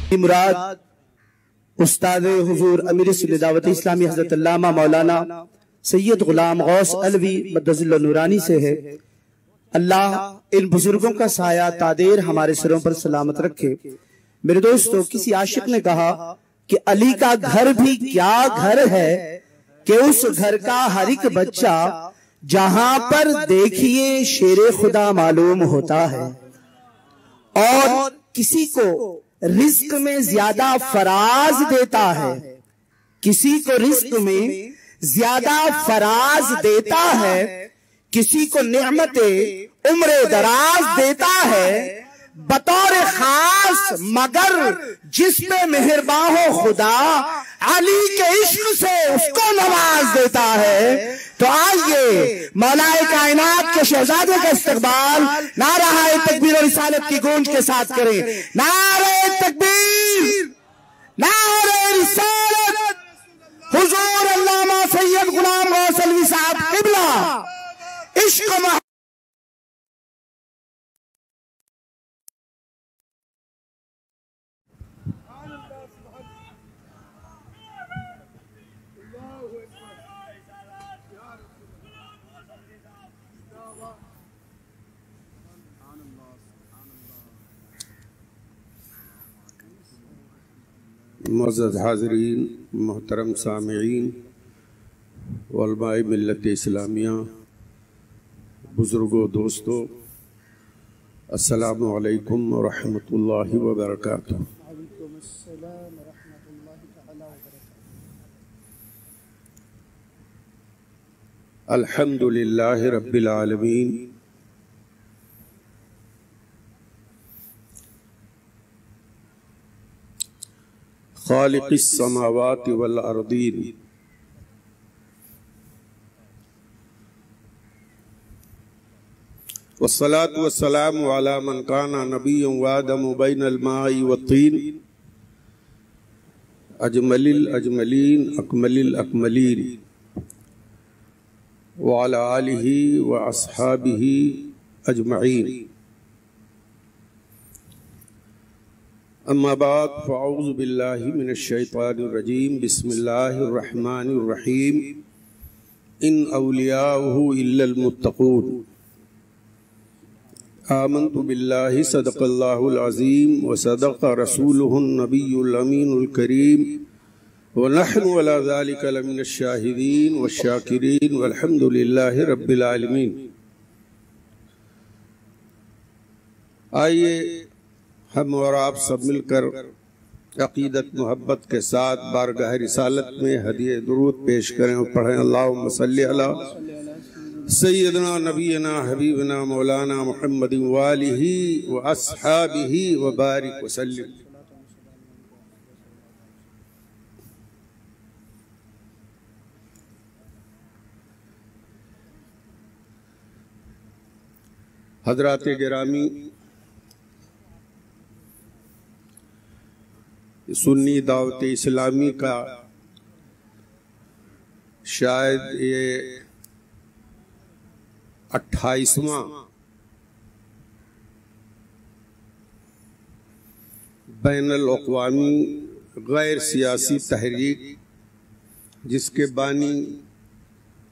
मुराद उस्ताद हुजूर अमीर सुन्नत दावत इस्लामी हज़रत अल्लामा मौलाना सैयद गुलाम गौस अलवी मद्दज़िल्लुल नूरानी से है। अल्लाह इन बुजुर्गों का साया तादेर हमारे सिरों पर सलामत रखे। मेरे दोस्तों, किसी आशिक ने कहा कि अली का घर भी क्या घर है कि उस घर का हर एक बच्चा जहां पर देखिए शेरे खुदा मालूम होता है, और किसी को रिस्क में ज्यादा फराज देता है, किसी को रिस्क में ज्यादा फराज देता है, किसी को नेमते उम्र दराज देता है बतौर खास, मगर जिस पे मेहरबान हो खुदा अली के इश्क से उसको नवाज देता है। तो आइए मौलाए कायनात के शहजादे का इस्तकबाल नारे तकबीर और रिसालत की गूंज के साथ करें। नारे तकबीर, नारे रिसालत, हुजूर अल्लामा सैयद गुलाम गौस अलवी साहब किबला इश्क मुअज़्ज़ज़ हाज़रीन, मोहतरम सामिईन, उलमाए मिल्लत इस्लामिया, बुज़ुर्गों, दोस्तों, अस्सलामु अलैकुम व रहमतुल्लाहि व बरकातुहू। अल्हम्दुलिल्लाहि रब्बिल आलमीन, खालिक़िस समावाति वल अर्दीन, वस्सलातु वस्सलामु अला मन काना नबिय्यन व आदमु बैनल माइ वत्तीन, अजमलिल अजमलीन अकमलिल अकमलीन, व अला आलिहि व अस्हाबिहि अजमईन। अम्मा बाद फ़अऊज़ु बिल्लाहि मिनश शैतानिर रजीम। बिस्मिल्लाहिर रहमानिर रहीम। इन औलियाहु इल्लल मुत्तक़ून। आमन्तु बिल्लाहि सदक़ल्लाहुल अज़ीम व सदक़ रसूलुहुन नबियुल अमीनुल करीम व नहनु अला ज़ालिका लमिनश शाहिदीन व शाकिरीन वल्हम्दुलिल्लाहि रब्बिल आलमीन। आइए हम और आप सब मिलकर अक़ीदत मोहब्बत के साथ बारगाह रिसालत में हदिये दुरूद पेश करें और पढ़ें। अल्लाहुम्मा सल्लि अला सय्यदना नबीना हबीबना मौलाना मुहम्मदिन व आलिहि व अस्हाबिहि व बारिक व सल्लिम। हज़रात गिरामी, सुन्नी दावत इस्लामी का शायद ये 28वां बैनुल अक़वामी गैर सियासी तहरीक, जिसके बानी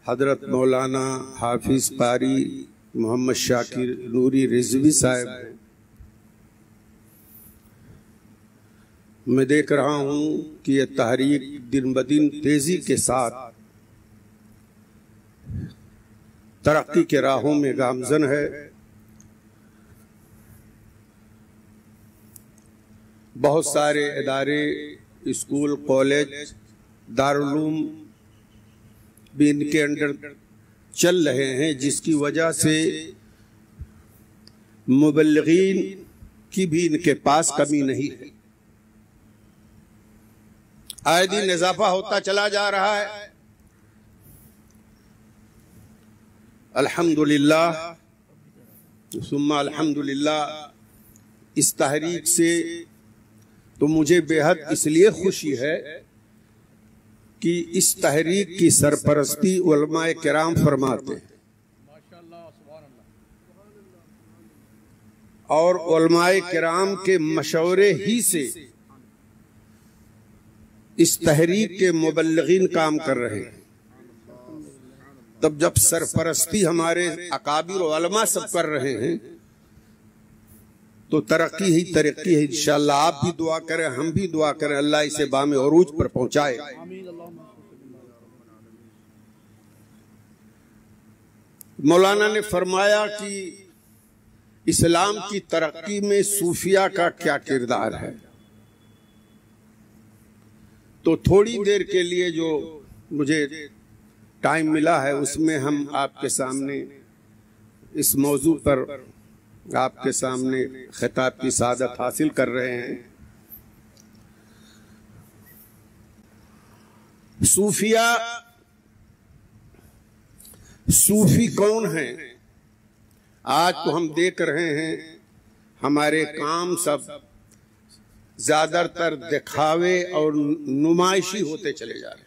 हज़रत मौलाना हाफिज़ कारी मोहम्मद शाकिर नूरी रिज़वी साहब हैं। मैं देख रहा हूँ कि यह तहरीक दिन ब दिन तेजी के साथ तरक्की के राहों में गामजन है। बहुत सारे इदारे, स्कूल, कॉलेज, दारुल उलूम भी इनके अंडर चल रहे हैं, जिसकी वजह से मुबल्लिगीन की भी इनके पास कमी नहीं है। आए दिन इजाफा होता चला जा रहा है। अल्हम्दुलिल्लाह सुम्मा अल्हम्दुलिल्लाह। इस तहरीक से तो मुझे बेहद इसलिए खुशी है कि इस तहरीक की सरपरस्ती उलमाए किराम फरमाते हैं, और उलमाए किराम के मशवरे ही से इस तहरीक के मुबल्लिगीन काम कर रहे हैं, तब जब सरपरस्ती हमारे अकाबिर उलमा सब कर रहे हैं तो तरक्की ही तरक्की है। इंशाअल्लाह आप भी दुआ करें, हम भी दुआ करें, अल्लाह इसे बामे उरूज पर पहुंचाए। मौलाना ने फरमाया कि इस्लाम की तरक्की में सूफिया का क्या किरदार है। तो थोड़ी देर के लिए जो मुझे टाइम मिला है उसमें हम आपके सामने इस मौजू पर आपके सामने खिताब की सादत हासिल कर रहे हैं। सूफिया, सूफी कौन है? आज तो हम देख रहे हैं हमारे काम सब ज्यादातर दिखावे और नुमाइशी होते चले जा रहे हैं।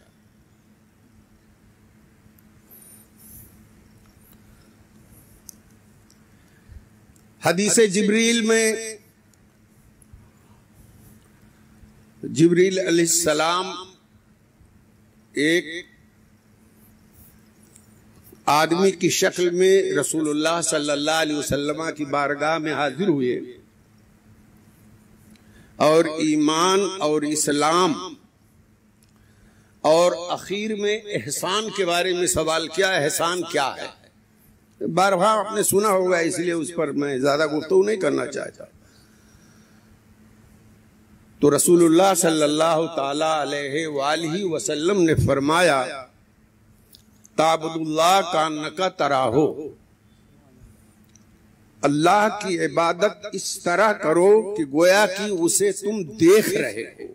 हदीसे जिब्रील में जिब्रील अलैहिस्सलाम एक आदमी की शक्ल में रसूलुल्लाह सल्लल्लाहु अलैहि वसल्लम की बारगाह में हाजिर हुए और ईमान और इस्लाम और आखिर में एहसान के बारे में सवाल किया। एहसान क्या है? बार बार आपने सुना होगा, इसलिए उस पर मैं ज्यादा गुफ्तगू नहीं करना चाहता। तो रसूलुल्लाह सल्लल्लाहु ताला अलैहि वसल्लम ने फरमाया, ताबुदुल्लाह कान्नका तराहो, अल्लाह की इबादत इस तरह करो कि गोया कि उसे तुम देख रहे हो,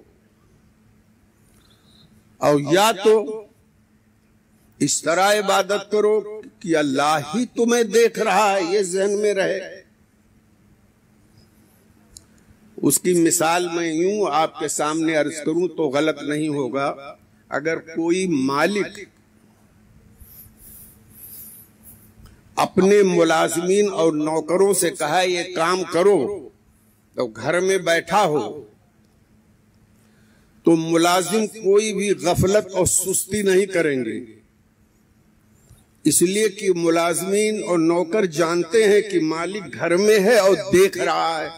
और या तो इस तरह इबादत करो कि अल्लाह ही तुम्हें देख रहा है, ये ज़हन में रहे। उसकी मिसाल मैं यूं आपके सामने अर्ज करूं तो गलत नहीं होगा। अगर कोई मालिक अपने मुलाजिमीन और नौकरों से कहा ये काम करो, तो घर में बैठा हो तो मुलाजिम कोई भी गफलत और सुस्ती नहीं करेंगे, इसलिए कि मुलाजमीन और नौकर जानते हैं कि मालिक घर में है और देख रहा है।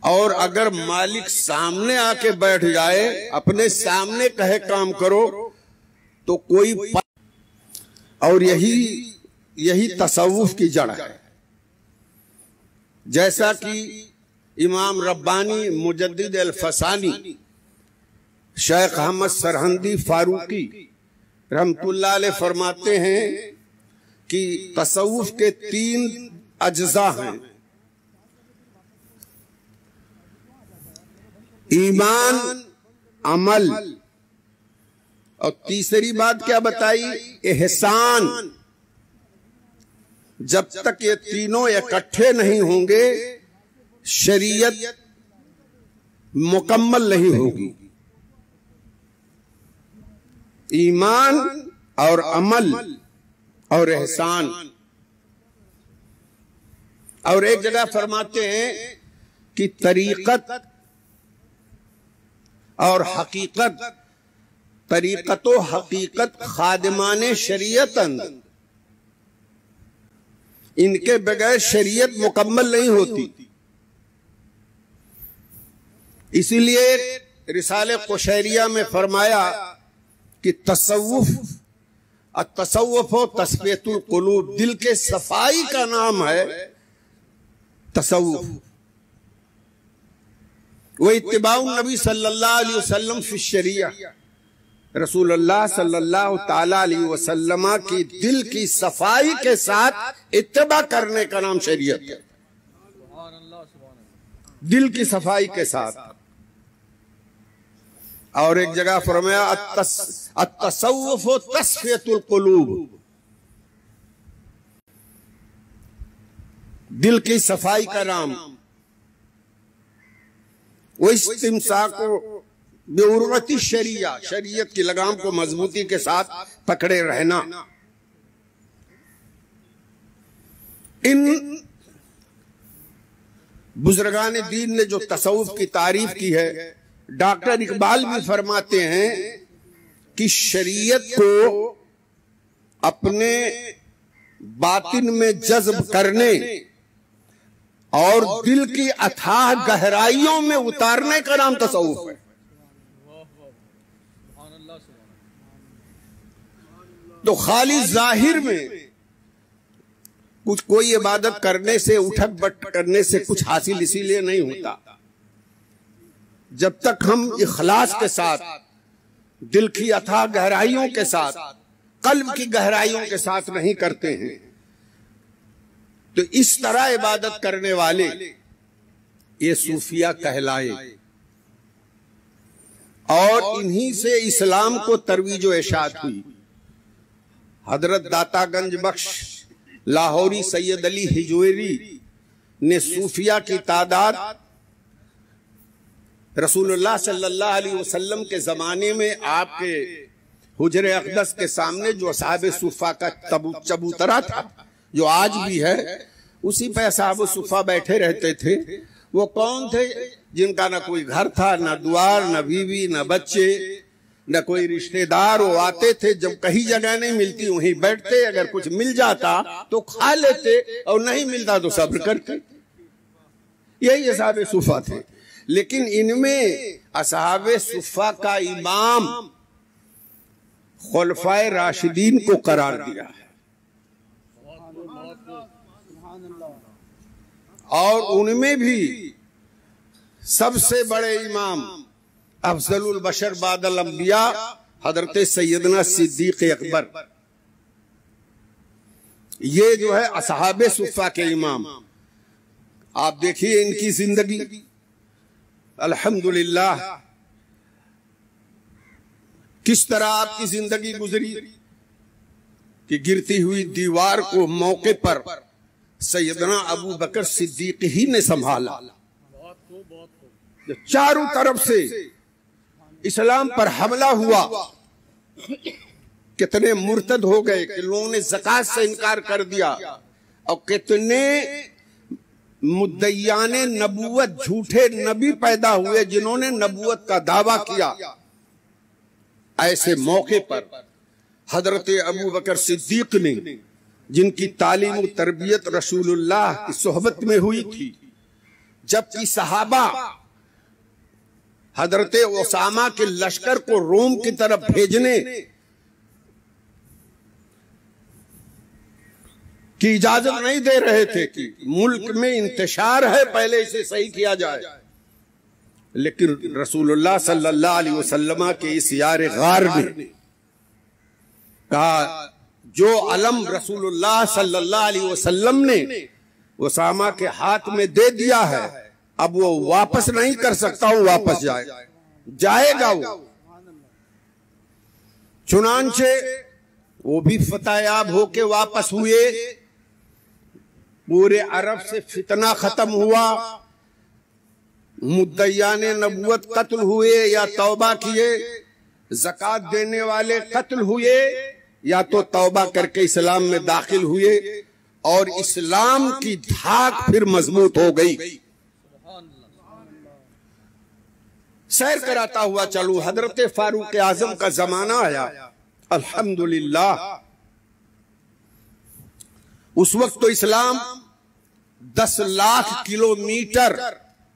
और अगर मालिक सामने आके बैठ जाए, अपने सामने कहे काम करो, तो कोई, और यही तसव्वुफ की जड़ है। जैसा कि इमाम रब्बानी मुजद्दिद अल-फसानी शेख अहमद सरहंदी फारूकी रहमतुल्लाह अलैह फरमाते हैं कि तसव्वुफ के 3 अज्जा हैं। ईमान, अमल, और तीसरी बात क्या बताई? एहसान। जब तक ये तीनों इकट्ठे नहीं होंगे शरीयत मुकम्मल नहीं होगी। ईमान और अमल और एहसान। और एक जगह फरमाते हैं कि तरीकत और हकीकत, तरीकत व हकीकत खादिमाने शरीयतन, इनके बगैर शरीयत मुकम्मल नहीं होती। इसीलिए रिसाले कुशैरिया में फरमाया कि तसव्वुफ तस्फियतुल कुलूब, दिल के सफाई का नाम है तसव्वुफ। वो इत्तिबाउन नबी सल्लल्लाहु अलैहि वसल्लम फी शरिया, रसूलुल्लाह सल्लल्लाहु ताला अलैहि वसल्लम की दिल की सफाई के साथ इत्तिबा करने का नाम शरीयत है। दिल की सफाई के साथ। और एक जगह फरमाया अत्तसव्वुफ तस्फियतुल कुलूब, दिल की सफाई का नाम। वो इस्तिमसा को बेउर्वती शरिया, शरीयत की लगाम को मजबूती के साथ पकड़े रहना। इन बुजुर्गान दीन ने जो तसव्वुफ की तारीफ की है, डॉक्टर इकबाल भी फरमाते हैं कि शरीयत को अपने बातिन में जज्ब करने और दिल की अथाह गहराइयों में उतारने का नाम तसव्वुफ है। तो खाली जाहिर में कुछ कोई इबादत करने से, उठक बैठक करने से कुछ हासिल इसीलिए नहीं होता जब तक हम इखलास के साथ, दिल की अथाह गहराइयों के साथ, कल्ब की गहराइयों के साथ नहीं करते हैं। तो इस तरह इबादत करने वाले ये सूफिया कहलाए और इन्हीं से इस्लाम को तरवीज व इरशाद हुई। हजरत दातागंज बख्श लाहौरी सैयद अली हिजवेरी ने सूफिया की तादाद रसूलुल्लाह सल्लल्लाहु अलैहि वसल्लम के जमाने में आपके हुजरे अक़दस के सामने जो असहाबे सुफ़ा का चबूतरा था, जो आज भी है, उसी पे असहाबे सुफ़ा बैठे रहते थे। वो कौन थे? जिनका ना कोई घर था, ना द्वार, ना बीवी, ना बच्चे, न कोई रिश्तेदार। वो आते थे, जब कहीं जगह नहीं मिलती वहीं बैठते, अगर कुछ मिल जाता तो खा लेते और नहीं मिलता तो सब्र करते। यही असहाबे सुफ़ा थे। लेकिन इनमें असहाबे सुफ़ा का इमाम खुलफाए राशिदीन को करार दिया है और उनमें भी सबसे बड़े इमाम अफजलुल बशर बादल अंबिया हजरत सैयदना सिद्दीक अकबर, ये जो है असहाबे सुफ़ा के इमाम। आप देखिए इनकी जिंदगी, अल्हम्दुलिल्लाह किस तरह आपकी जिंदगी गुजरी कि गिरती हुई दीवार को मौके पर सैयदना अबू बकर सिद्दीक ही ने संभाला। चारों तरफ से इस्लाम पर हमला हुआ, कितने मुर्तद हो गए कि लोगों ने ज़कात से इनकार कर दिया और कितने मुद्दईयाने नबूवत, झूठे नबी पैदा हुए जिन्होंने नबूवत का दावा किया। ऐसे मौके पर हजरत अबू बकर सिद्दीक ने, जिनकी तालीम और तरबियत रसूलुल्लाह की सोहबत में हुई थी, जबकि सहाबा हजरत उसामा के लश्कर को रोम की तरफ भेजने की इजाजत नहीं दे रहे थे कि मुल्क में इंतशार है, पहले इसे सही किया जाए। लेकिन रसूलुल्लाह सल्लल्लाहु अलैहि वसल्लम के इस यार गार ने कहा, जो अलम रसूलुल्लाह सल्लल्लाहु अलैहि वसल्लम ने उसामा के हाथ में दे दिया है, अब वो वापस नहीं कर सकता हूं, वापस जाएगा वो। चुनांचे वो भी फतेहयाब होके वापस हुए। पूरे अरब से फितना खत्म हुआ, मुद्दईयाने नबूवत कत्ल हुए या तौबा किए, ज़कात देने वाले कत्ल हुए या तो तौबा करके इस्लाम में दाखिल हुए और इस्लाम की धाक फिर मजबूत हो गई। सैर कराता हुआ चलू, हजरत फारूक आजम का जमाना आया, अल्हम्दुलिल्लाह। उस वक्त तो इस्लाम 10 लाख किलोमीटर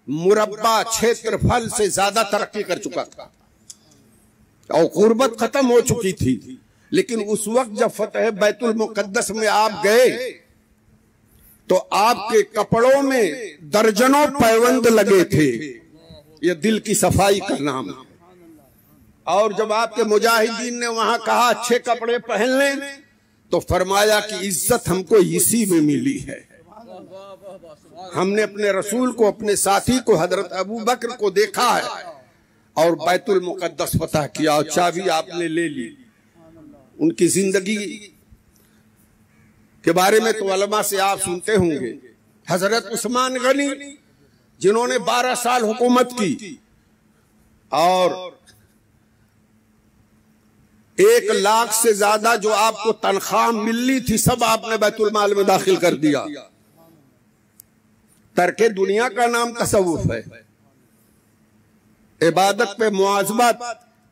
मुरब्बा क्षेत्रफल से ज्यादा तरक्की कर चुका था और गुर्बत खत्म हो चुकी थी। लेकिन उस वक्त जब फतेह बैतुल मुकद्दस में आप गए तो आपके कपड़ों में दर्जनों पैबंद लगे थे। यह दिल की सफाई का नाम है। और जब आपके मुजाहिदीन ने वहां कहा अच्छे कपड़े पहन लें, तो फरमाया कि इज्जत हमको इसी में मिली है। हमने अपने रसूल को, अपने साथी को, हजरत अबू बकर को देखा है और बैतुल मुकद्दस फतह किया और चाबी आपने ले ली। उनकी जिंदगी के बारे में तो उलमा से आप सुनते होंगे। हजरत उस्मान गनी जिन्होंने 12 साल हुकूमत की और 1 लाख से ज्यादा जो आपको तनख्वाह मिलनी थी सब आपने बैतुल माल में दाखिल कर दिया। तर्के दुनिया का नाम तसव्वुफ है। इबादत पे मुआज़बत,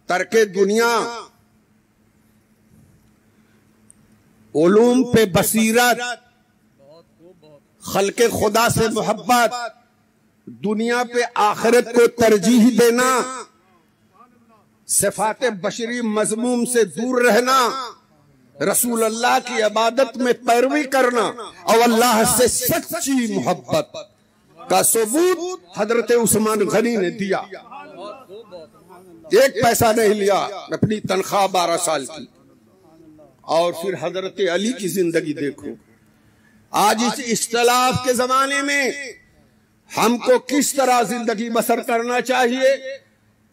तर्के दुनिया, उलूम पे बसीरत, खल्के खुदा से मोहब्बत, दुनिया पे आखिरत को तरजीह देना, सिफाते बशरी मज़मूम से दूर रहना, रसूल अल्लाह की इबादत में पैरवी करना और अल्लाह से सच्ची मोहब्बत का सबूत हजरत उस्मान गनी ने दिया। एक पैसा नहीं लिया, अपनी तनख्वाह 12 साल की। और फिर हजरत अली की जिंदगी देखो। आज इस इख्तिलाफ के जमाने में हमको किस तरह जिंदगी बसर करना चाहिए,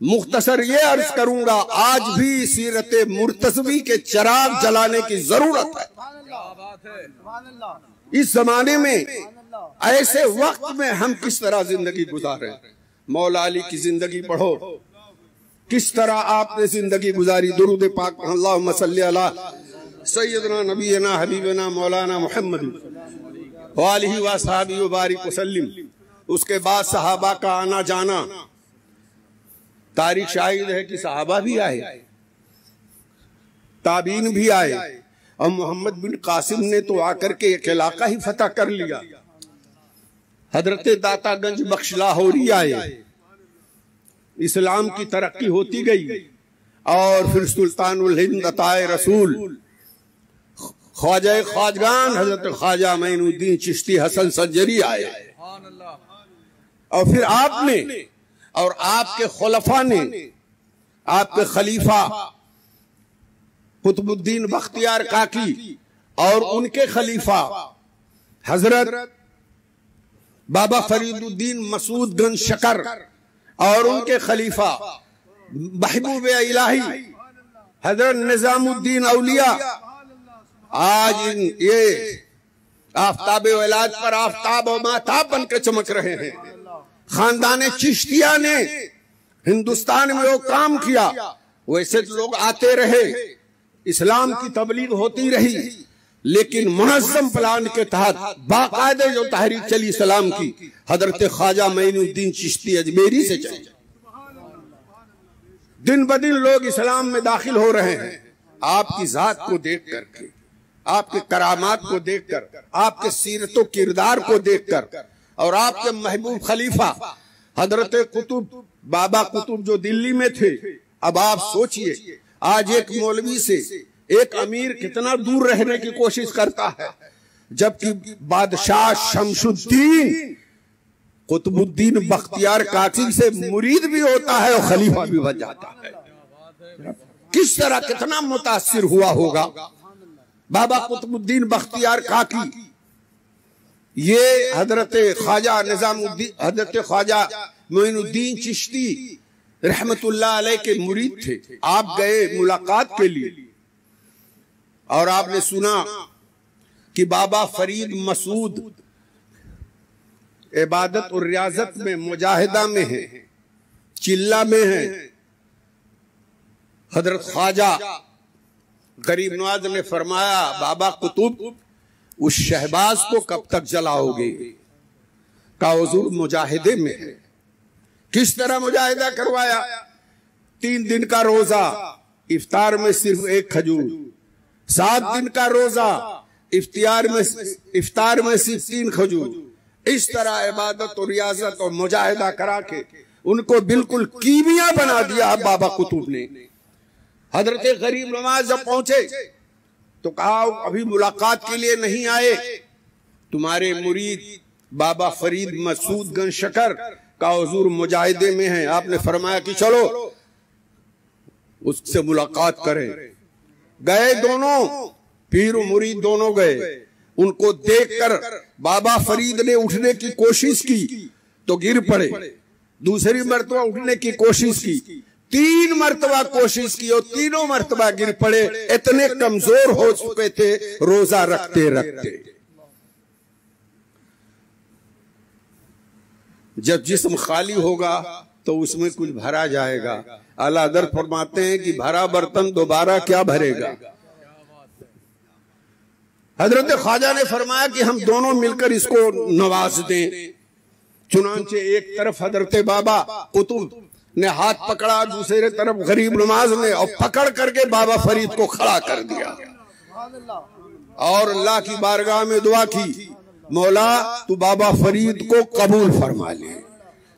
मुख्तसर ये अर्ज करूंगा, आज भी सीरत मुर्तज़वी के चिराग जलाने की जरूरत है। इस जमाने में, ऐसे वक्त में हम किस तरह जिंदगी गुजारे। मौला अली की जिंदगी पढ़ो, किस तरह आपने जिंदगी गुजारी। दुरूद पाक अल्लाहुम्मा सल्ली अला सय्यदना नबीना हबीबना मौलाना मुहम्मद व आलिहि व असहाबिहि व बारिक वसल्लम। उसके बाद सहाबा का आना जाना, तारीख शाहिद है कि सहाबा भी आए, ताबीन भी आए, और मोहम्मद बिन कासिम ने तो आकर के एक इलाका ही फतह कर लिया। हजरत दातागंज बख्श लाहौरी आए, इस्लाम की तरक्की होती गई। और फिर सुल्तानुल हिंद अताए रसूल ख्वाजा ख्वाजगान हजरत ख्वाजा मोइनुद्दीन चिश्ती हसन संजरी आए। और फिर आपने और आपके खुलफा ने, आपके खलीफा कुतुबुद्दीन बख्तियार काकी और उनके खलीफा हजरत बाबा फरीदुद्दीन मसूद गंज शकर और उनके खलीफा महबूब इलाही हजरत निजामुद्दीन औलिया आज ये आफ्ताब इलाज पर आफ्ताब और माताब बनकर चमक रहे हैं। खानदान चिश्तिया ने हिंदुस्तान में वो काम किया, वैसे तो लोग आते रहे, इस्लाम की तबलीग होती रही, लेकिन मुनज़्ज़म प्लान के तहत बाकायदे जो तहरीक चली इस्लाम की, हजरत ख्वाजा मोइनुद्दीन चिश्ती अजमेरी से चली। दिन ब दिन लोग इस्लाम में दाखिल हो रहे हैं। आपकी जात को देख करके, आपके करामात को देखकर, आपके सीरत व किरदार को देखकर, और आपके महबूब खलीफा हजरत कुतुब बाबा कुतुब जो दिल्ली में थे। अब आप सोचिए, आज एक मौलवी से एक अमीर कितना दूर रहने की कोशिश करता है, जबकि बादशाह शमशुद्दीन कुतुबुद्दीन बख्तियार काकी से मुरीद भी होता है और खलीफा भी बन जाता है। किस तरह कितना मुतासिर हुआ होगा बाबा कुतुबुद्दीन बख्तियार काकी। ये हजरत ख्वाजा निजामुद्दीन, हजरत ख्वाजा मोइनुद्दीन चिश्ती रहमतुल्लाह अलैह के मुरीद थे। आप गए मुलाकात के लिए और आपने सुना कि बाबा फरीद मसूद इबादत और रियाजत में, मुजाहिदा में है, चिल्ला में है। हजरत ख्वाजा गरीब नवाज ने फरमाया, बाबा कुतुब उस शहबाज को कब तक जलाओगे? का हुजूर मुजाहिदे में है। किस तरह मुजाहिदा करवाया? 3 दिन का रोजा, इफ्तार में सिर्फ 1 खजूर, 7 दिन का रोजा, इफ्तार में सिर्फ 3 खजूर। इस तरह इबादत और रियाजत और मुजाहिदा करा के उनको बिल्कुल कीमिया बना दिया बाबा कुतुब ने। हजरत गरीब नवाज जब पहुंचे तो कहा, अभी मुलाकात के लिए नहीं आए, तुम्हारे मुरीद बाबा फरीद मसूद गंज शकर का हुजूर मुजाहिदे में है। आपने फरमाया कि चलो उससे मुलाकात करें। गए दोनों, पीर मुरीद दोनों गए। उनको देखकर बाबा फरीद ने उठने की कोशिश की तो गिर पड़े। दूसरी मर्तबा उठने की कोशिश की, 3 मर्तबा कोशिश की और तीनों मर्तबा गिर पड़े। इतने कमजोर हो चुके थे रोजा रखते रखते। जब जिस्म खाली होगा तो उसमें कुछ भरा जाएगा। आला हज़रत फरमाते हैं कि भरा बर्तन दोबारा क्या भरेगा। हजरत ख्वाजा ने फरमाया कि हम दोनों मिलकर इसको नवाज दें। चुनांचे एक तरफ हजरत बाबा कुतुब ने हाथ पकड़ा, दूसरे तरफ गरीब नवाज ने, और पकड़ करके बाबा फरीद को खड़ा कर दिया और अल्लाह की बारगाह में दुआ की, मौला तू बाबा फरीद को कबूल फरमा ले।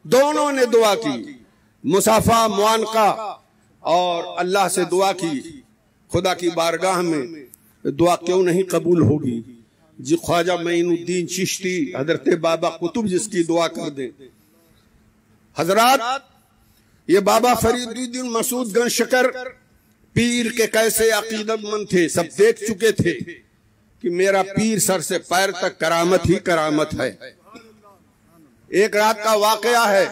दोनों ने दुआ की, मुसाफा मुआनका, और अल्लाह से दुआ की, खुदा की बारगाह में दुआ क्यों नहीं कबूल होगी जी। ख्वाजा मोइनुद्दीन चिश्ती हजरत बाबा कुतुब जिसकी दुआ कर दे। हजरात, ये बाबा फरीदुद्दीन मसूद गंज शकर पीर के कैसे अकीदतमंद थे, सब देख चुके थे कि मेरा पीर सर से पैर तक करामत ही करामत है। एक रात का वाकया है,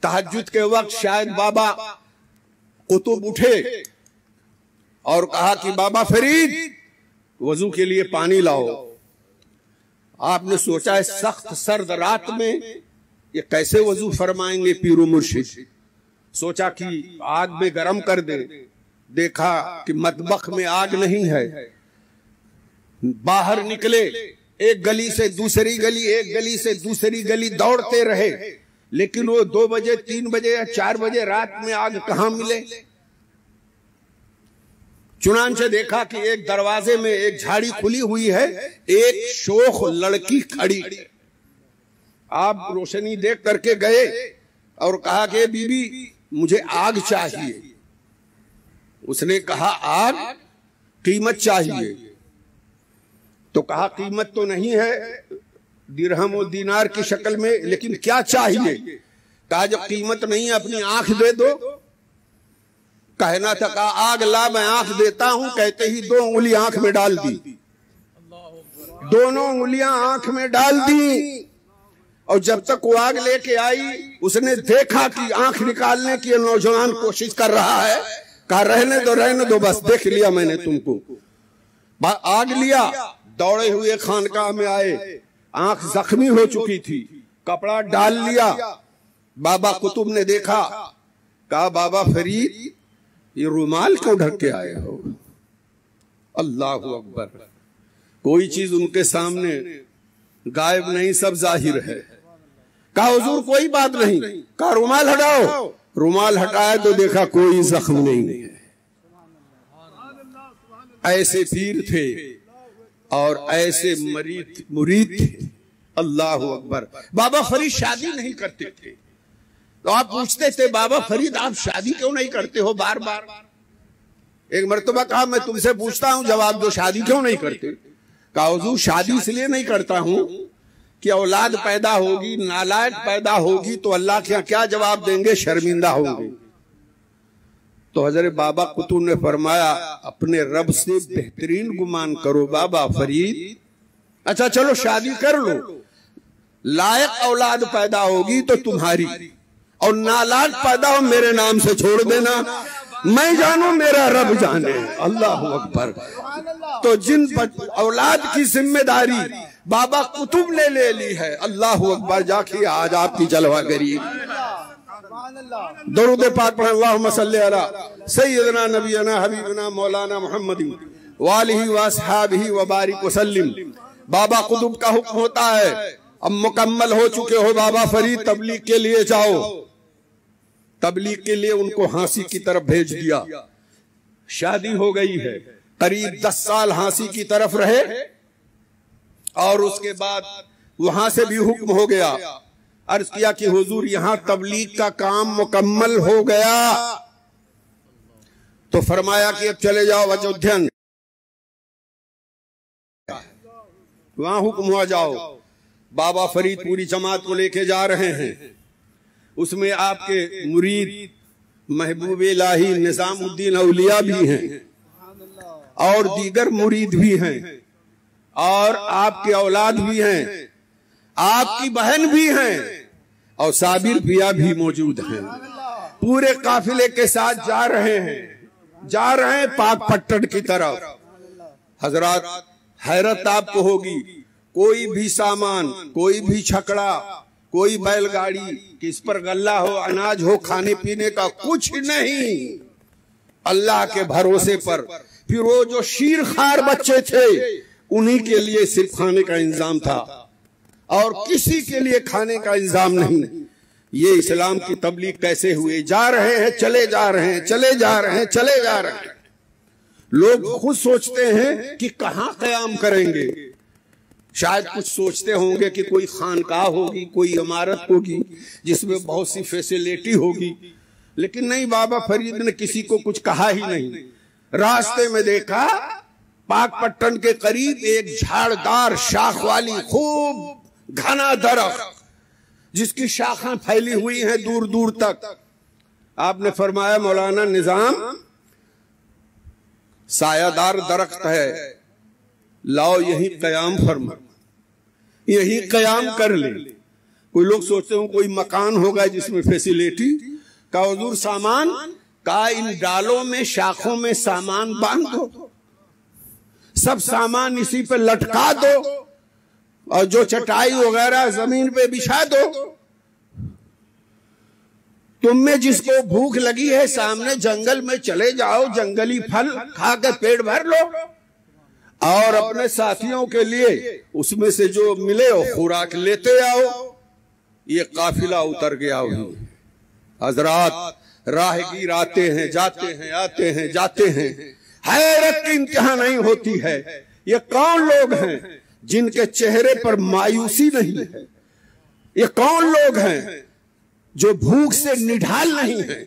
तहज्जुद के वक्त शायद बाबा कुतुब उठे और कहा कि बाबा फरीद वजू के लिए पानी लाओ। आपने सोचा है सख्त सर्द रात में ये कैसे वजू फरमाएंगे पीरो मुर्शिद। सोचा कि आग में गरम कर दे, देखा कि मतबख में आग नहीं है। बाहर निकले, एक गली से दूसरी गली, एक गली से दूसरी गली दौड़ते रहे, लेकिन वो 2 बजे 3 बजे या 4 बजे रात में आग कहां मिले। चुनांचे देखा कि एक दरवाजे में एक झाड़ी खुली हुई है, एक शोख लड़की खड़ी। आप रोशनी देख करके गए और कहा कि बीबी मुझे आग चाहिए। उसने कहा आग, कीमत चाहिए। तो कहा कीमत तो नहीं है दिरहम और दीनार की शक्ल में, लेकिन क्या चाहिए। कहा जब कीमत नहीं है अपनी आंख दे दो। कहना था, कहा आग ला मैं आंख देता हूं। कहते ही 2 उंगली आंख में डाल दी, दोनों उंगलियां आंख में डाल दी। और जब तक वो आग लेके आई, उसने देखा कि आंख निकालने की नौजवान कोशिश कर रहा है। कहा रहने दो बस, देख लिया मैंने तुमको। आग लिया, दौड़े हुए खानकाह में आए, आंख जख्मी हो चुकी थी, कपड़ा डाल लिया। बाबा कुतुब ने देखा, कहा बाबा फरीद ये रुमाल क्यों ढक के आए हो। अल्लाह अकबर। कोई चीज उनके सामने गायब नहीं, सब जाहिर है। कहा हुजूर कोई बात नहीं। कहा रुमाल हटाओ। रुमाल हटाया तो देखा कोई जख्म नहीं है। ऐसे पीर थे और ऐसे मुरीद थे। अल्लाह अकबर। बाबा फरीद शादी नहीं करते थे, तो आप पूछते थे बाबा फरीद आप शादी क्यों नहीं करते हो बार बार। एक मर्तबा कहा मैं तुमसे पूछता हूं, जवाब दो, शादी क्यों नहीं करते। कहा हुजूर शादी इसलिए नहीं करता हूं कि औलाद पैदा होगी, नालायक पैदा होगी तो अल्लाह के यहाँ क्या जवाब देंगे, शर्मिंदा होंगे। तो हजरत बाबा कुतुब ने फरमाया अपने रब से बेहतरीन गुमान करो बाबा फरीद। अच्छा चलो शादी कर लो, लायक औलाद पैदा होगी तो तुम्हारी, और नालायक पैदा हो मेरे नाम से छोड़ देना। मैं जानू मेरा रब जाने। अल्लाह अकबर। तो जिन औलाद की जिम्मेदारी बाबा कुतुब ने ले ली है, अल्लाह अकबर। जाके आज आपकी जलवागरी। दरूद पाक पढ़ें, अल्लाहुम्मा सल्ली अला सय्यदना नबीना हबीबना मौलाना मुहम्मद व आलिहि व अस्हाबिहि व बारिक वसल्लिम। बाबा कुतुब का हुक्म होता है, अब मुकम्मल हो चुके हो बाबा फरीद, तबलीग के लिए जाओ। तबलीग के लिए उनको हांसी की तरफ भेज दिया। शादी हो गई है, करीब 10 साल हांसी की तरफ रहे और उसके बाद वहां से भी हुक्म हो गया। अर्ज किया कि हुजूर यहां तबलीग का काम मुकम्मल हो गया। तो फरमाया कि अब चले जाओ अयोध्या, वहां हुक्म हुआ जाओ। बाबा फरीद पूरी जमात को लेके जा रहे हैं। उसमें आपके मुरीद महबूब इलाही निजामुद्दीन औलिया भी हैं और दीगर मुरीद भी हैं और आपके औलाद भी हैं, आपकी बहन भी हैं और साबिर पिया भी मौजूद हैं। पूरे काफिले के साथ जा रहे हैं पाक पट्टन की तरफ। हजरात हैरत आपको होगी, कोई भी सामान, कोई भी छकड़ा, कोई बैलगाड़ी, किस पर गल्ला हो, अनाज हो, खाने पीने का कुछ नहीं, अल्लाह के भरोसे पर। फिर वो जो शीर खार बच्चे थे उन्हीं के लिए सिर्फ खाने का इंतजाम था। और किसी के लिए खाने का इंतजाम नहीं। ये इस्लाम की तबलीग कैसे हुई? जा रहे हैं, चले जा रहे हैं, चले जा रहे हैं, चले जा रहे हैं। लोग खुद सोचते हैं कि कहां क़याम करेंगे। शायद कुछ सोचते होंगे कि कोई खानकाह होगी, कोई इमारत होगी जिसमें बहुत सी फैसिलिटी होगी, लेकिन नहीं, बाबा फरीद ने किसी को कुछ कहा ही नहीं। रास्ते में देखा पाकपट्टन के करीब एक झाड़दार शाख वाली खूब घना दरख्त जिसकी शाखें फैली हुई हैं दूर दूर तक। आपने फरमाया मौलाना निजाम सायादार दरख्त है, लाओ यही कयाम फरमा, यही कयाम कर ले। कोई लोग सोचते हो कोई मकान होगा जिसमें फैसिलिटी का, हुजूर सामान का इन डालों में शाखों में सामान बांध दो, सब सामान इसी पे लटका दो और जो चटाई वगैरह जमीन पे बिछा दो। तुम में जिसको भूख लगी है सामने जंगल में चले जाओ, जंगली फल खा के पेट भर लो और अपने साथियों के लिए उसमें से जो मिले हो खुराक लेते आओ। ये काफिला उतर गया हुई। हजरात राहगीर आते हैं, जाते हैं, आते हैं, जाते हैं, हैरत की इंतहा नहीं होती है। ये कौन लोग हैं जिनके चेहरे पर मायूसी नहीं है? ये कौन लोग हैं जो भूख से निढाल नहीं है?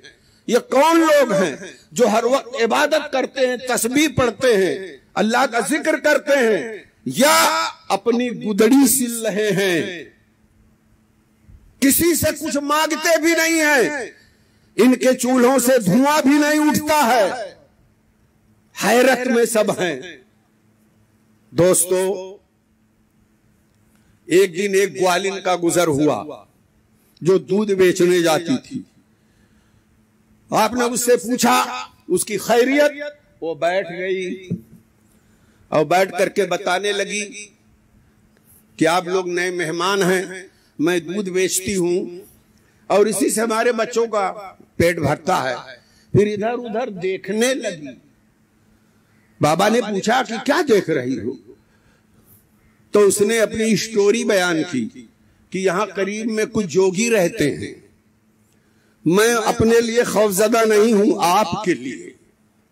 ये कौन लोग हैं जो हर वक्त इबादत करते हैं, तस्बीह पढ़ते हैं, अल्लाह का जिक्र करते हैं, या अपनी गुदड़ी सिल रहे हैं, किसी से कुछ मांगते भी नहीं है, इनके चूल्हों से धुआं भी नहीं उठता है, हैरत में सब हैं। दोस्तों, एक दिन एक ग्वालिन का गुजर हुआ जो दूध बेचने जाती थी। आपने उससे पूछा उसकी खैरियत, वो बैठ गई और बैठ करके बताने लगी कि आप लोग नए मेहमान हैं, मैं दूध बेचती हूं और इसी से हमारे बच्चों का पेट भरता है। फिर इधर उधर देखने लगी। बाबा ने पूछा कि क्या देख रही हो? तो उसने अपनी स्टोरी बयान की कि यहां करीब में कुछ जोगी रहते हैं, मैं अपने लिए खौफजदा नहीं हूं, आपके लिए,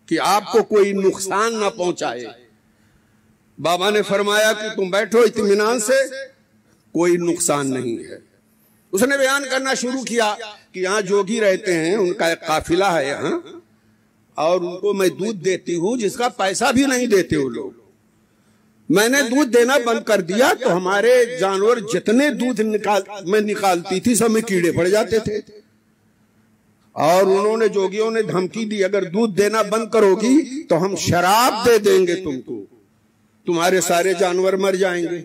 कि आपको कोई नुकसान ना पहुंचाए। बाबा ने फरमाया कि तुम बैठो इत्मीनान से, कोई नुकसान नहीं है। उसने बयान करना शुरू किया कि यहाँ जोगी रहते हैं, उनका एक काफिला है यहाँ, और उनको मैं दूध देती हूँ जिसका पैसा भी नहीं देते वो लोग। मैंने दूध देना बंद कर दिया तो हमारे जानवर जितने दूध मैं निकालती थी सब में कीड़े पड़ जाते थे, और उन्होंने जोगियों ने धमकी दी अगर दूध देना बंद करोगी तो हम शराब दे देंगे तुमको, तुम्हारे सारे जानवर मर जाएंगे।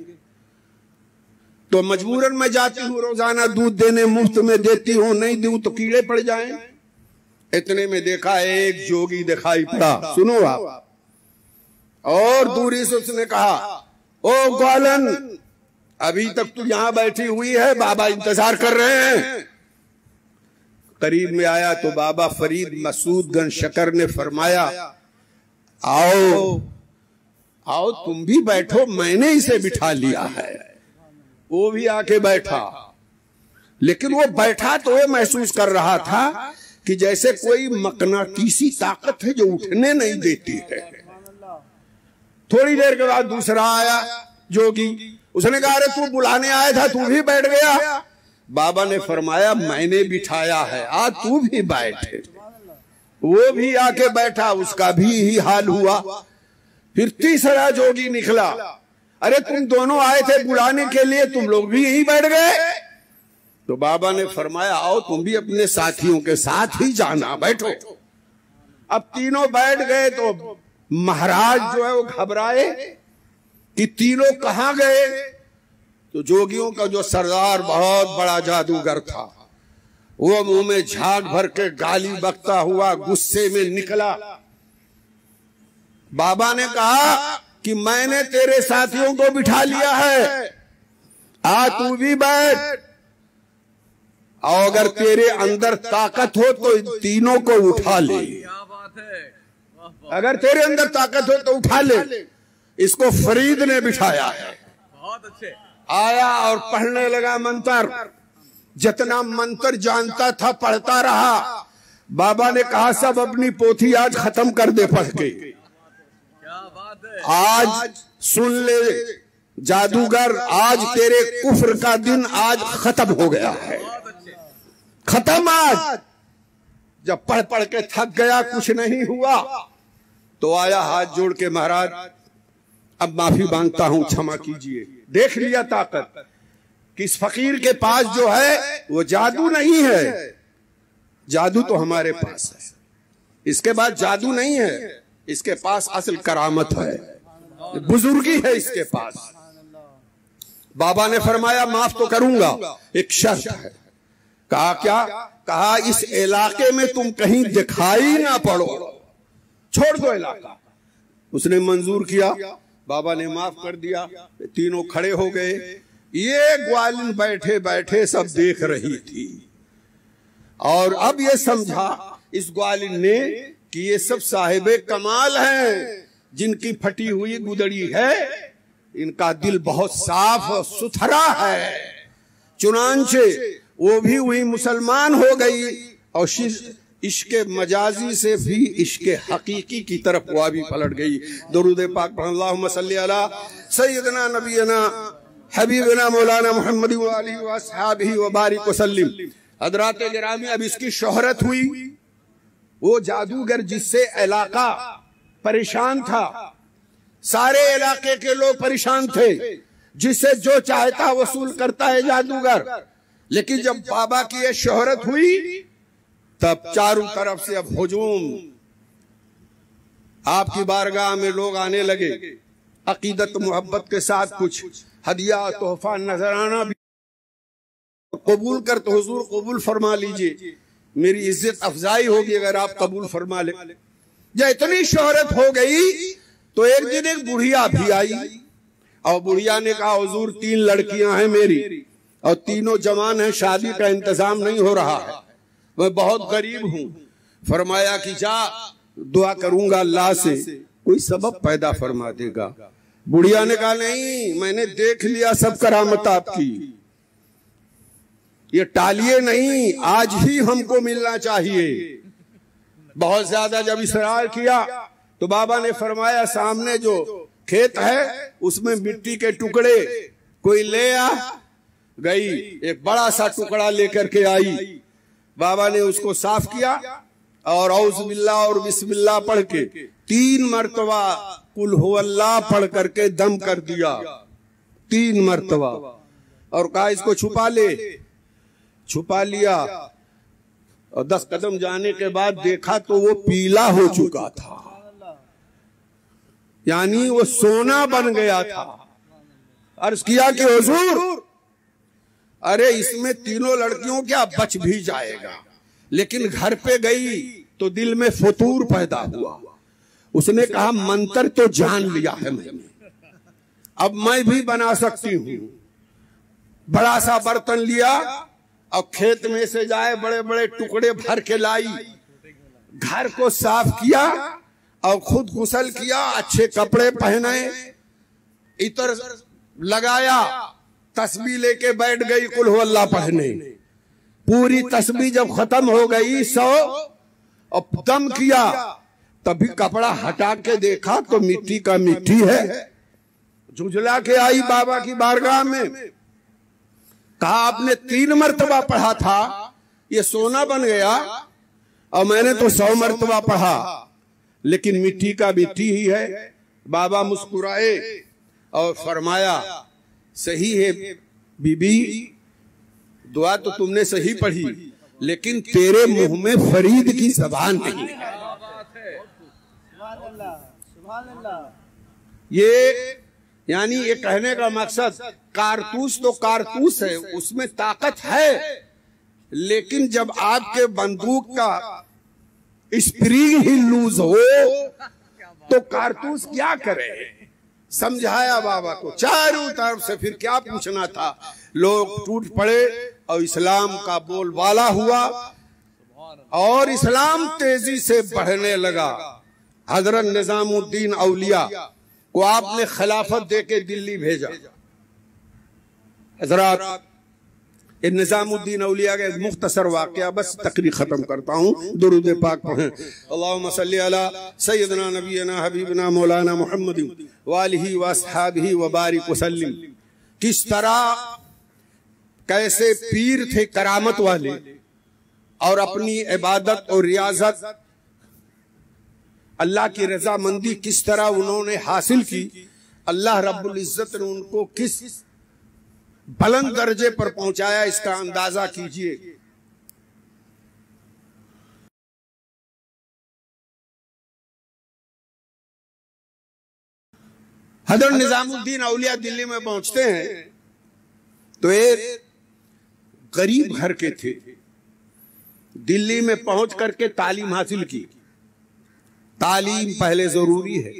तो मजबूरन मैं जाती हूँ रोजाना दूध देने, मुफ्त में देती हूँ, नहीं दूं तो कीड़े पड़ जाएं। इतने में देखा एक जोगी दिखाई पड़ा, सुनो आप, और दूरी से उसने कहा, ओ ग्वालन, अभी तक तू यहां बैठी हुई है, बाबा इंतजार कर रहे हैं। करीब में आया तो बाबा फरीद मसूद गन शकर ने फरमाया, आओ आओ तुम भी बैठो, मैंने इसे बिठा लिया है। वो भी आके बैठा, लेकिन वो बैठा तो ये महसूस कर रहा था कि जैसे कोई मकनातीसी ताकत है जो उठने नहीं देती है। थोड़ी देर के बाद दूसरा आया जोगी, उसने कहा अरे तू बुलाने आया था, तू भी बैठ गया। बाबा ने फरमाया मैंने बिठाया है, आ तू भी बैठ। वो भी आके बैठा, उसका भी ही हाल हुआ। फिर तीसरा जोगी निकला, अरे तुम दोनों आए थे बुलाने के लिए, तुम लोग भी यहीं बैठ गए। तो बाबा ने फरमाया आओ तुम भी अपने साथियों के साथ ही जाना, बैठो। अब तीनों बैठ गए तो महाराज जो है वो घबराए कि तीनों कहां गए। तो जोगियों का जो सरदार बहुत बड़ा जादूगर था, वो मुंह में झाग भर के गाली बकता हुआ गुस्से में निकला। बाबा ने कहा कि मैंने तेरे साथियों को बिठा लिया है, आ तू भी बैठ, और अगर तेरे अंदर ताकत हो तो तीनों को उठा ले। अगर तेरे अंदर ताकत हो तो उठा ले। इसको फरीद ने बिठाया है। बहुत अच्छे। आया और पढ़ने लगा मंत्र। जितना मंत्र जानता था पढ़ता रहा। बाबा ने कहा सब अपनी पोथी आज खत्म कर दे पढ़ के। आज सुन ले जादूगर, आज तेरे कुफ्र का दिन आज खत्म हो गया है, खत्म आज। जब पढ़ पढ़ के थक गया, कुछ नहीं हुआ, तो आया हाथ जोड़ के, महाराज अब माफी मांगता हूं, क्षमा कीजिए। देख लिया ताकत कि इस फकीर के पास जो है वो जादू नहीं है, जादू तो हमारे पास है। इसके बाद जादू नहीं है, इसके पास असल करामत है, बुजुर्गी है इसके पास। बाबा ने फरमाया माफ तो करूंगा, एक शर्त है। कहा क्या? कहा इस इलाके में तुम कहीं दिखाई ना पड़ो, छोड़ दो इलाका। उसने मंजूर किया, बाबा ने माफ कर दिया। तीनों खड़े हो गए। ये ग्वालिन बैठे बैठे सब देख रही थी और अब ये समझा इस ग्वालिन ने कि ये सब साहिबे कमाल हैं, जिनकी फटी हुई गुदड़ी है, इनका दिल बहुत साफ और सुथरा है। चुनांचे वो भी हुई मुसलमान हो गई और इश्के मजाजी से भी इश्के हकीकी की तरफ वो भी पलट गई। दरूद पाक अल्लाहुम्मा सल्ली अला सय्यदना नबीना हबीबना मौलाना मुहम्मद व आलिहि व अस्हाबिहि व बारिक वसल्लिम। हजरात गिरामी, अब इसकी शोहरत हुई। वो जादूगर जिससे इलाका परेशान था, सारे इलाके के लोग परेशान थे, जिससे जो चाहता वसूल करता है जादूगर। लेकिन जब बाबा की ये शोहरत हुई, तब चारों तरफ से अब हुजूम आपकी बारगाह में लोग आने लगे, अकीदत मोहब्बत के साथ कुछ हदिया तोहफा नजराना भी कबूल कर, तो हुजूर कबूल फरमा लीजिए, मेरी इज्जत अफजाई होगी अगर आप कबूल फरमा ले। जब इतनी शोहरत हो गई तो एक दिन एक बुढ़िया भी आई और बुढ़िया ने कहा हुजूर 3 लड़कियां हैं मेरी और तीनों जवान हैं, शादी का इंतजाम नहीं हो रहा है, मैं बहुत गरीब हूं। फरमाया कि जा दुआ करूंगा अल्लाह से, कोई सबब पैदा फरमा देगा। बुढ़िया ने कहा नहीं, मैंने देख लिया सब करामत आपकी, ये टालिए नहीं, आज ही हमको मिलना चाहिए। बहुत ज्यादा जब इसरार किया तो बाबा ने फरमाया सामने जो खेत है उसमें मिट्टी के टुकड़े कोई ले आ। गई, एक बड़ा सा टुकड़ा लेकर के आई। बाबा ने उसको साफ किया और औज़ बिल्लाह और बिस्मिल्लाह पढ़ के 3 मरतबा कुल हुवल्लाह पढ़ करके दम कर दिया, 3 मरतबा, और कहा इसको छुपा ले। छुपा लिया और 10 कदम जाने के बाद देखा तो वो पीला हो चुका था, यानी वो सोना बन गया था। अर्ज किया कि हुजूर अरे इसमें तीनों लड़कियों क्या बच भी जाएगा, लेकिन घर पे गई तो दिल में फतूर पैदा हुआ। उसने कहा मंत्र तो जान लिया है मैंने, अब मैं भी बना सकती हूँ। बड़ा सा बर्तन लिया और खेत में से जाए बड़े बड़े टुकड़े भर के लाई, घर को साफ किया और खुद गुस्ल किया, अच्छे कपड़े पहने, इतर लगाया, तस्बीह लेके बैठ गई कुल हुवल्लाह पढ़ने। पूरी तस्बीह जब खत्म हो गई 100 और दम किया, तभी कपड़ा हटा के देखा तो मिट्टी का मिट्टी है। झुंझला के आई बाबा की बारगाह में, कहा आपने 3 मरतबा पढ़ा था, ये सोना बन गया और मैंने तो 100 मरतबा पढ़ा, लेकिन मिट्टी का मिट्टी ही है। बाबा मुस्कुराए और फरमाया सही है बीबी, दुआ तो तुमने सही पढ़ी, लेकिन तेरे मुंह में फरीद की जबान नहीं है। ये यानी ये कहने का मकसद, कारतूस तो कारतूस है, उसमें ताकत है, लेकिन जब आपके बंदूक का स्प्रिंग ही लूज हो तो कारतूस क्या करे। समझाया बाबा को चारों तरफ से, फिर क्या पूछना था। लोग टूट पड़े और इस्लाम का बोलबाला हुआ और इस्लाम तेजी से बढ़ने लगा। हजरत निजामुद्दीन औलिया को आपने खिलाफत देके दिल्ली भेजा। हज़रात, निज़ामुद्दीन औलिया का एक मुख्तसर वाक़या बस तकरीर ख़त्म करता हूँ। दुरूद पाक पढ़ें। अल्लाहुम्मा सल्ली अला सय्यदना नबीना हबीबना मौलाना मुहम्मद व आलिहि व अस्हाबिहि व बारिक वसल्लिम। किस तरह कैसे पीर थे करामत वाले और अपनी इबादत और रियाजत अल्लाह की रजामंदी किस तरह उन्होंने हासिल की, अल्लाह रब्बुल इज्जत ने उनको किस बुलंद दर्जे पर पहुंचाया, इसका अंदाजा कीजिए। हज़रत निजामुद्दीन औलिया दिल्ली में पहुंचते हैं तो एक गरीब घर के थे। दिल्ली में पहुंच करके तालीम हासिल की। तालीम पहले जरूरी है,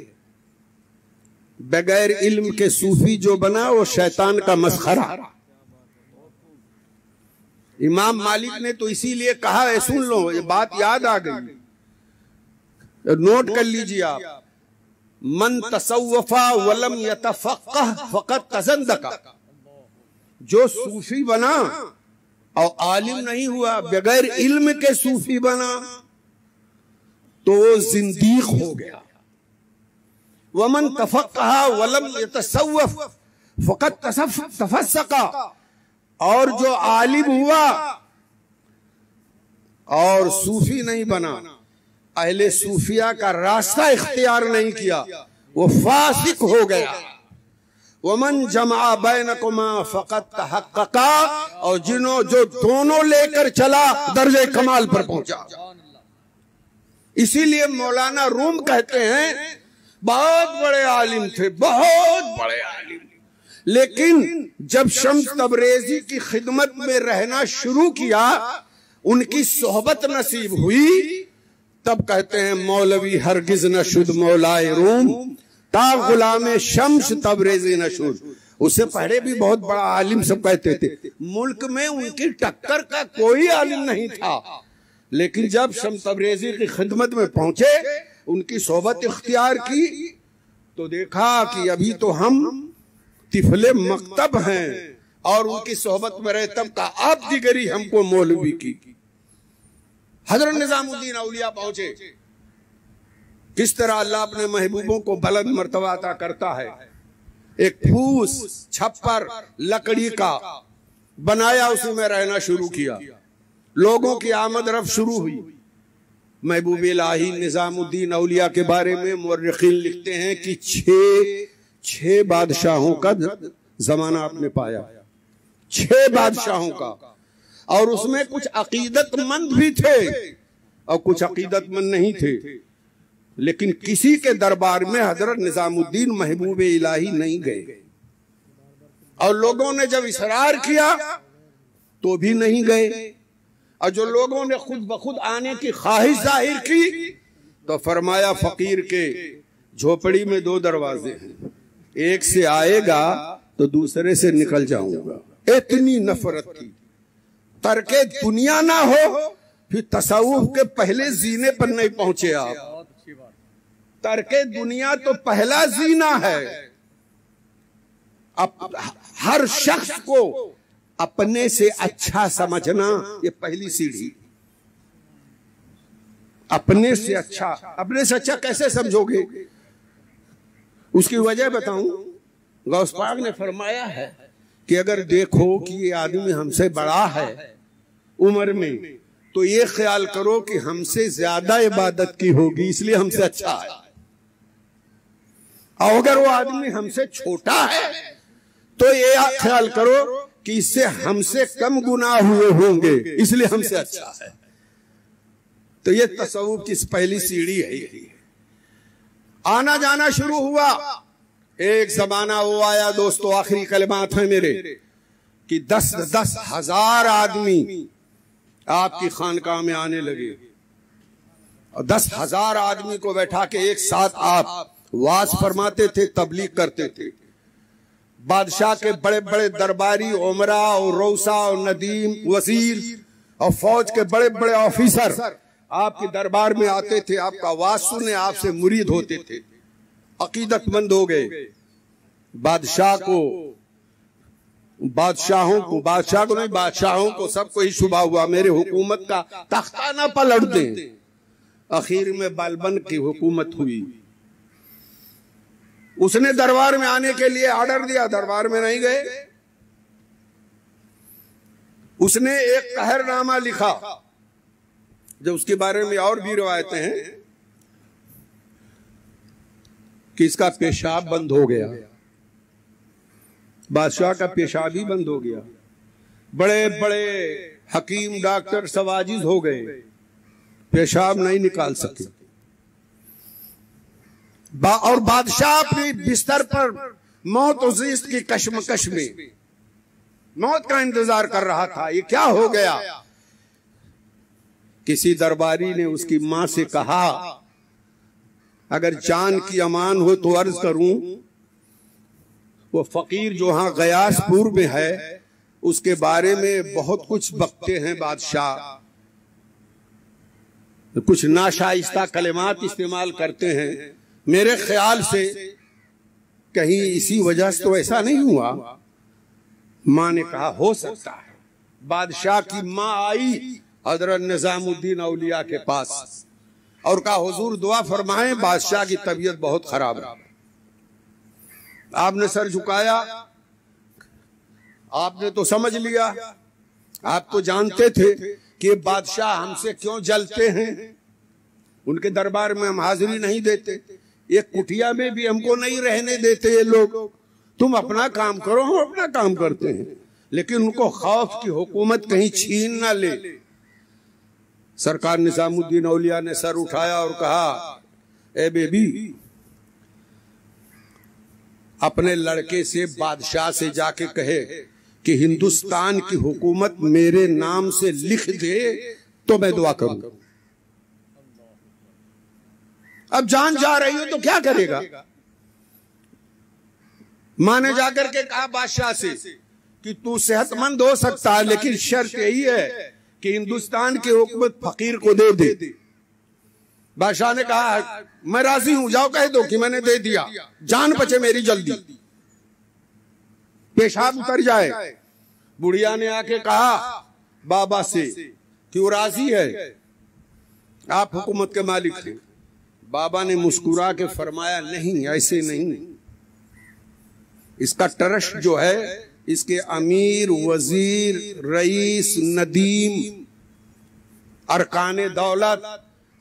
बगैर इल्म के सूफी जो बना वो शैतान का मस्खरा। इमाम मालिक ने तो इसीलिए कहा है, सुन लो ये बात याद आ गई, नोट कर लीजिए आप, मन तसव्वफा वलम यतफक्कह फकत तज़ंदका। जो सूफी बना और आलिम नहीं हुआ, बगैर इल्म के सूफी बना तो जिंदीक हो गया। वमन तफक्कहा वलम यतसव्वफ फकत तफस्सका। और जो आलिम हुआ और सूफी नहीं बना, अहले सूफिया का रास्ता इख्तियार नहीं किया, वो फासिक हो गया। वमन जमा बैनकुमा फकत तहक्कका। और जो दोनों लेकर चला दर्जे कमाल पर पहुंचा। इसीलिए मौलाना रूम कहते हैं बहुत बड़े आलिम थे, बहुत बड़े आलिम, लेकिन जब शम्स तबरेजी की खिदमत में रहना शुरू किया, उनकी सोहबत नसीब हुई, तब कहते हैं मौलवी हरगिज न शुद मौलाए रूम ता गुलामे शम्स तबरेजी न शुद। उससे पहले भी बहुत बड़ा आलिम सब कहते थे। मुल्क में उनकी टक्कर का कोई आलिम नहीं था, लेकिन जब शम्स तबरेजी की खिदमत में पहुंचे, उनकी सोहबत इख्तियार की, तो देखा कि अभी तो हम तिफले मकतब हैं और उनकी सोहबत में रहे, तब का आप दिगरी हमको मौलवी की। हजरत निजामुद्दीन औलिया पहुंचे। किस तरह अल्लाह अपने महबूबों को बुलंद मर्तबा अता करता है। एक फूस छप्पर लकड़ी का बनाया, उसी में रहना शुरू किया। लोगों की आमद रफ्त शुरू हुई। महबूब इलाही निजामुद्दीन औलिया के बारे में मुर्रिखीन लिखते हैं कि छह बादशाहों का जमाना आपने पाया, 6 बादशाहों का, और उसमें कुछ अकीदतमंद भी थे और कुछ अकीदतमंद नहीं थे। लेकिन किसी के दरबार में हजरत निजामुद्दीन महबूब इलाही नहीं गए, और लोगों ने जब इसरार किया तो भी नहीं गए। और जो लोगों ने खुद बखुद आने की ख्वाहिश जाहिर की, तो फरमाया फकीर के झोपड़ी में 2 दरवाजे हैं, एक से आएगा तो दूसरे से निकल जाऊंगा। इतनी नफरत थी। तरके दुनिया ना हो, फिर तसव्वुफ के पहले जीने पर नहीं पहुंचे आप। तरके दुनिया तो पहला जीना है। अब हर शख्स को अपने से अच्छा समझना, ये पहली सीढ़ी। अपने से अच्छा कैसे समझोगे? उसकी वजह बताऊं। गौस पाक ने फरमाया है कि अगर देखो कि ये आदमी हमसे बड़ा है उम्र में, तो ये ख्याल करो कि हमसे ज्यादा इबादत की होगी, इसलिए हमसे अच्छा है। और अगर वो आदमी हमसे छोटा है, तो ये ख्याल करो कि इससे हमसे कम गुनाह हुए होंगे, इसलिए हमसे अच्छा है। तो ये तसव्वुफ की पहली सीढ़ी है। आना जाना शुरू हुआ। एक जमाना वो आया दोस्तों, आखिरी कलमात हैं मेरे, कि 10 हजार आदमी आपकी खानकाह में आने लगे, और 10 हजार आदमी को बैठा के एक साथ आप वाज फरमाते थे, तबलीग करते थे। बादशाह के बड़े बड़े दरबारी, उमरा और रौसा और नदीम, वजीर और फौज के बड़े बड़े ऑफिसर आपके दरबार में आते थे, आपका वाज सुनने, आपसे मुरीद होते थे, अकीदतमंद हो गए। बादशाह को बादशाह को नहीं, बादशाहों को सबको ही शुबा हुआ मेरे हुकूमत का तख्ता ना पलट दें। आखिर में बालबन की हुकूमत हुई। उसने दरबार में आने के लिए ऑर्डर दिया, दरबार में नहीं गए। उसने एक कहरनामा लिखा, जो उसके बारे में और भी रवायतें हैं कि इसका पेशाब बंद हो गया, बादशाह का पेशाब ही बंद हो गया। बड़े बड़े हकीम डॉक्टर सवाजिज हो गए, पेशाब नहीं निकाल सके। और बादशाह अपने बिस्तर पर मौत उज़ीज़ की कशमकश में मौत का इंतजार कर रहा था। ये क्या हो गया? किसी दरबारी ने उसकी मां से कहा, अगर जान की अमान हो तो अर्ज करूं, वो फकीर जो हाँ गयासपुर में है उसके बारे में बहुत कुछ बकते हैं बादशाह, कुछ नाशाइस्ता कलिमात इस्तेमाल करते हैं। मेरे ख्याल से कहीं इसी वजह से तो ऐसा नहीं हुआ। मां ने कहा हो सकता है। बादशाह की मां आई हजरत निजामुद्दीन औलिया के पास और कहा हुजूर दुआ फरमाएं, बादशाह की तबीयत बहुत खराब है। आपने सर झुकाया, आपने तो समझ लिया, आप तो जानते थे कि बादशाह हमसे क्यों जलते हैं, उनके दरबार में हम हाजिरी नहीं देते, एक कुटिया में भी हमको नहीं रहने देते ये लोग। तुम अपना काम करो, हम अपना काम करते हैं, लेकिन उनको खौफ की हुकूमत कहीं छीन ना ले। सरकार निजामुद्दीन औलिया ने सर उठाया और कहा, ए बेबी, अपने लड़के से बादशाह से जाके कहे कि हिंदुस्तान की हुकूमत मेरे नाम से लिख दे तो मैं दुआ करूं। अब जान जा रही हो तो क्या करेगा? मां ने जाकर के कहा बादशाह से कि तू सेहतमंद हो सकता है, लेकिन शर्त यही है कि हिंदुस्तान की हुकूमत फकीर को दे दे। बादशाह ने कहा मैं राजी हूं, जाओ कह दो कि मैंने दे दिया, जान बचे मेरी जल्दी, पेशाब उतर जाए। बुढ़िया ने आके कहा बाबा से कि वो राजी है, आप हुकूमत के मालिक हैं। बाबा ने मुस्कुरा के फरमाया नहीं, ऐसे नहीं, इसका ट्रस्ट जो है इसके अमीर, वजीर, रईस, नदीम, अरकाने दौलत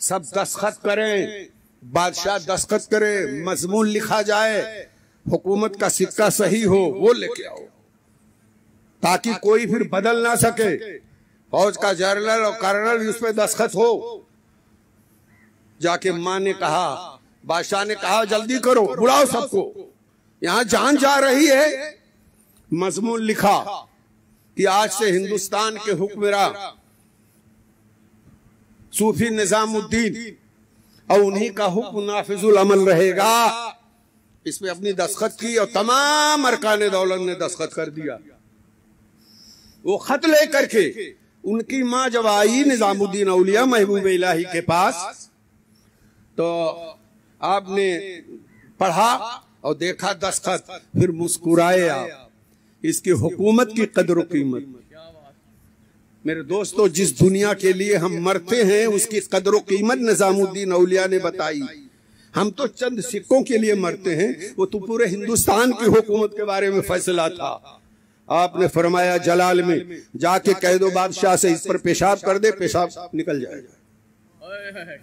सब दस्तखत करें, बादशाह दस्तखत करे, मजमून लिखा जाए, हुकूमत का सिक्का सही हो, वो लेके आओ ताकि कोई फिर बदल ना सके। फौज का जनरल और कर्नल उस पर दस्तखत हो। जाके मां ने कहा, बादशाह ने कहा जल्दी करो, बुलाओ सबको, यहां जान जा रही है। मजमून लिखा कि आज से हिंदुस्तान के हुक्मरां सूफी निजामुद्दीन और उन्हीं का हुक्म नाफिजुल अमल रहेगा। इस पे अपनी दस्तखत की और तमाम अरकाने दौलत ने दस्तखत कर दिया। वो खत लेकर के उनकी मां जब आई निजामुद्दीन औलिया महबूब इलाही के पास, तो आपने पढ़ा और देखा दस्तखत, फिर मुस्कुराए आप। इसकी हुकूमत की कदर कीमत, मेरे दोस्तों, जिस दुनिया के लिए हम मरते हैं उसकी कदर कीमत निजामुद्दीन औलिया ने बताई। हम तो चंद सिक्कों के लिए मरते हैं, वो तो पूरे हिंदुस्तान की हुकूमत के बारे में फैसला था। आपने फरमाया जलाल में जाके कह दो बादशाह से इस पर पेशाब कर दे, पेशाब निकल जाएगा।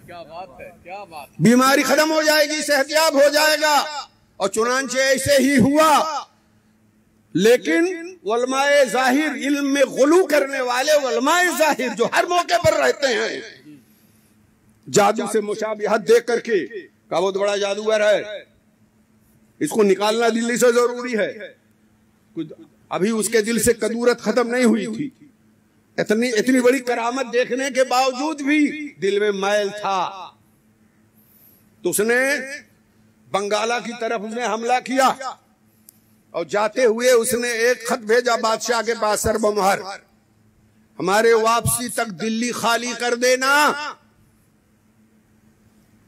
क्या बात है, क्या बात। बीमारी खत्म हो जाएगी, सेहतयाब हो जाएगा। और चुनांचे ऐसे ही हुआ। लेकिन उलमाए जाहिर, इल्म में गुलू करने वाले उलमाए जाहिर जो हर मौके पर रहते हैं, जादू से मुशाबिहत देख करके का बहुत बड़ा जादूगर है, इसको निकालना दिल्ली से जरूरी है। अभी उसके दिल से कदूरत खत्म नहीं हुई थी। इतनी बड़ी करामत देखने के बावजूद भी दिल में मैल था। तो उसने बंगाला की तरफ उसने हमला किया और जाते हुए उसने एक खत भेजा बादशाह के पास, सर्वमोहर, हमारे वापसी तक दिल्ली खाली कर देना,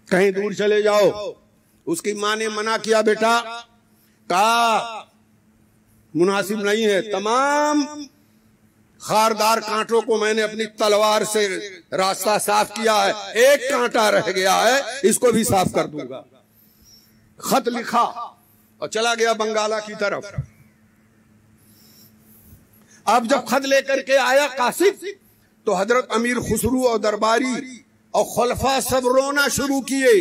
कहीं दूर चले जाओ। उसकी मां ने मना किया, बेटा, कहा मुनासिब नहीं है। तमाम खारदार कांटों को मैंने अपनी तलवार से रास्ता साफ किया है, एक कांटा रह गया है, इसको भी साफ कर दूंगा। खत लिखा और चला गया बंगाला की तरफ। अब जब खत लेकर के आया कासिफ, तो हजरत अमीर खुसरू और दरबारी और खलफा सब रोना शुरू किए।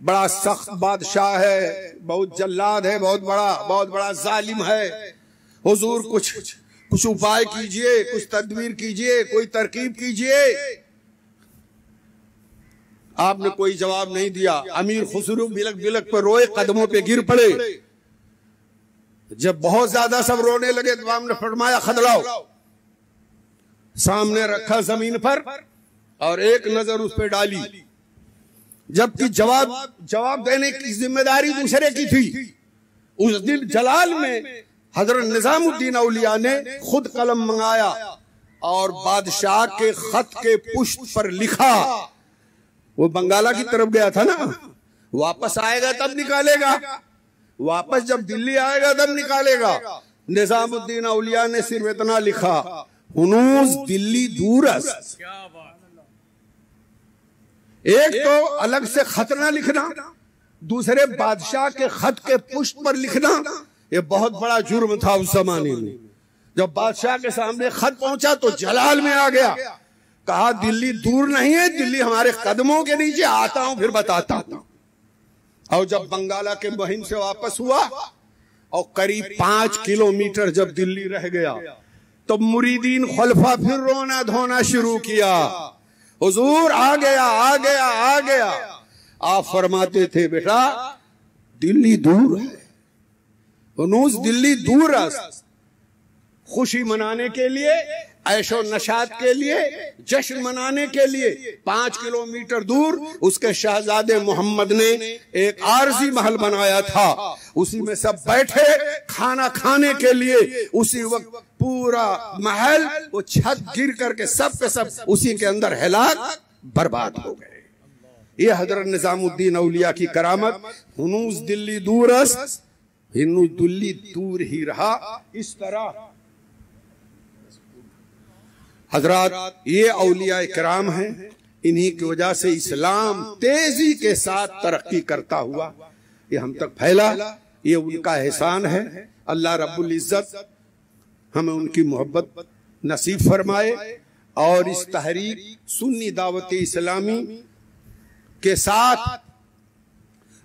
बड़ा सख्त बादशाह है, बहुत जल्लाद है, बहुत बड़ा जालिम है। हुजूर कुछ उपाय कीजिए, कुछ तदबीर कीजिए, कोई तरकीब कीजिए। आपने कोई जवाब नहीं दिया। अमीर खुसरू बिलक बिलक पर रोए, कदमों पे गिर पड़े। जब बहुत ज्यादा सब रोने लगे तो आपने फरमाया खत लाओ। सामने रखा जमीन पर और एक नजर उस पर डाली, जबकि जवाब देने की जिम्मेदारी दूसरे की थी। उस दिन जलाल में हजरत निजामुद्दीन औलिया ने खुद कलम मंगाया और बादशाह के खत के पुष्ट पर लिखा। वो बंगाला की तरफ गया था ना, वापस आएगा तब निकालेगा, वापस जब दिल्ली आएगा तब निकालेगा। निजामुद्दीन औलिया ने सिर्फ इतना लिखा, हुनूस दिल्ली दूरस। एक तो अलग से खत ना लिखना, दूसरे बादशाह के खत के पुष्ट पर लिखना, ये बहुत बड़ा जुर्म था उस जमाने में। जब बादशाह के सामने खत पहुंचा तो जलाल में आ गया, कहा दिल्ली दूर नहीं है, दिल्ली हमारे कदमों के नीचे, आता हूं फिर बताता हूं। और जब बंगाला के मुहिम से वापस हुआ और करीब 5 किलोमीटर जब दिल्ली रह गया, तो मुरीदीन खलफा फिर रोना धोना शुरू किया। हुजूर आ गया, आ गया, आ गया। आप फरमाते थे बेटा दिल्ली दूर है, हुनूस दिल्ली दूर है। खुशी मनाने के लिए, ऐशो नशात के लिए, जश्न मनाने के लिए 5 किलोमीटर दूर उसके शहजादे मोहम्मद ने एक आरजी महल बनाया था। उसी में सब बैठे खाना खाने के लिए। उसी वक्त पूरा महल, वो छत गिर करके सब के सब उसी के अंदर हिलाक बर्बाद हो गए। ये हजरत निजामुद्दीन औलिया की करामत। हुनूस दिल्ली दूरस, हिन्नू दिल्ली दूर ही रहा। इस तरह हजरात ये औलिया इकराम हैं, इन्हीं की वजह से इस्लाम तेजी के साथ तरक्की करता हुआ ये हम तक फैला। ये उनका एहसान है। अल्लाह रब्बुल इज्जत हमें उनकी मोहब्बत नसीब फरमाए और इस तहरीक सुन्नी दावत इस्लामी के साथ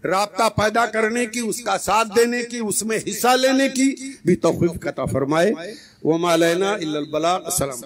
राब्ता पैदा करने की, उसका साथ देने की, उसमें हिस्सा लेने की भी तौफीक अता फरमाए। व मा अलैना इल्लल बलाग। अस्सलाम।